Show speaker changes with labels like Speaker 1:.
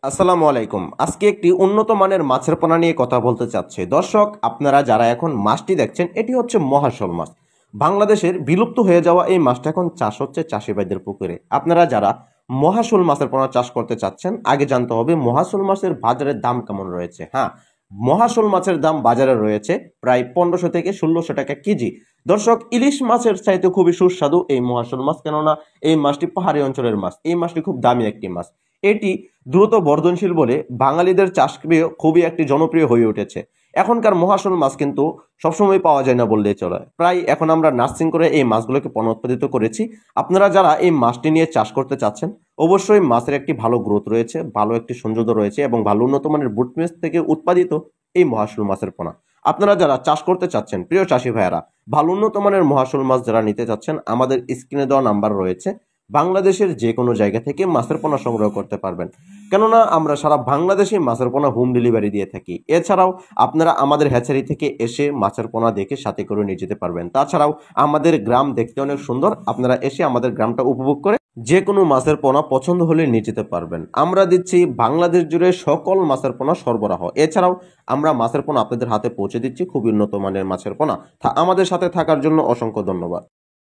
Speaker 1: আসসালামু আলাইকুম। আজকে একটি উন্নত মানের মাছের পোনা নিয়ে কথা বলতে চাচ্ছি। দর্শক, আপনারা যারা এখন মাছটি দেখছেন, এটি হচ্ছে মহাশোল মাছ। বাংলাদেশের বিলুপ্ত হয়ে যাওয়া এই মাছটা এখন চাষ হচ্ছে চাষি ভাইদের পুকুরে। আপনারা যারা মহাশোল মাছের পোনা চাষ করতে চাচ্ছেন, আগে জানতে হবে মহাশোল মাছের বাজারের দাম কেমন রয়েছে। হ্যাঁ, মহাশোল মাছের দাম বাজারে রয়েছে প্রায় 1500 থেকে 1600 টাকা কেজি। দর্শক, ইলিশ মাছের চাইতে খুবই সুস্বাদু এই মহাশোল মাছ, কেননা এই মাছটি পাহাড়ি অঞ্চলের মাছ। এই মাছটি খুব দামি একটি মাছ। এটি দ্রুত বর্ধনশীল বলে বাঙালিদের চাষপ্রিয় খুবই একটি জনপ্রিয় হয়ে উঠেছে। এখনকার মহাশোল মাছ কিন্তু সবসময় পাওয়া যায় না বললেই চলে। প্রায় এখন আমরা নার্সিং করে এই মাছগুলোকে পুনঃউৎপাদিত করেছি। আপনারা যারা এই মাছটি নিয়ে চাষ করতে চাচ্ছেন, অবশ্যই মাছের একটি ভালো গ্রোথ রয়েছে, ভালো একটি সৌন্দর্য রয়েছে এবং ভালো উন্নত মানের বুট মেস থেকে উৎপাদিত এই মহাশোল মাছের পোনা। আপনারা যারা চাষ করতে চাচ্ছেন, প্রিয় চাষি ভাইয়েরা, ভালো উন্নত মানের মহাশোল মাছ যারা নিতে চাচ্ছেন, আমাদের স্ক্রিনে দেওয়া নাম্বার রয়েছে। বাংলাদেশের যে কোনো জায়গা থেকে মাছের পোনা সংগ্রহ করতে পারবেন, কেননা আমরা সারা বাংলাদেশে মাছের পোনা হোম ডেলিভারি দিয়ে থাকি। এছাড়াও আপনারা আমাদের হ্যাচারি থেকে এসে মাছের পোনা দেখে সাথে করে নিয়ে যেতে পারবেন। তাছাড়াও আমাদের গ্রাম দেখতে অনেক সুন্দর, আপনারা এসে আমাদের গ্রামটা উপভোগ করে যে কোনো মাছের পোনা পছন্দ হলে নিয়ে যেতে পারবেন। আমরা দিচ্ছি বাংলাদেশ জুড়ে সকল মাছের পোনা সরবরাহ। এছাড়াও আমরা মাছের পোনা আপনাদের হাতে পৌঁছে দিচ্ছি, খুবই উন্নত মানের মাছের পোনা। আমাদের সাথে থাকার জন্য অসংখ্য ধন্যবাদ।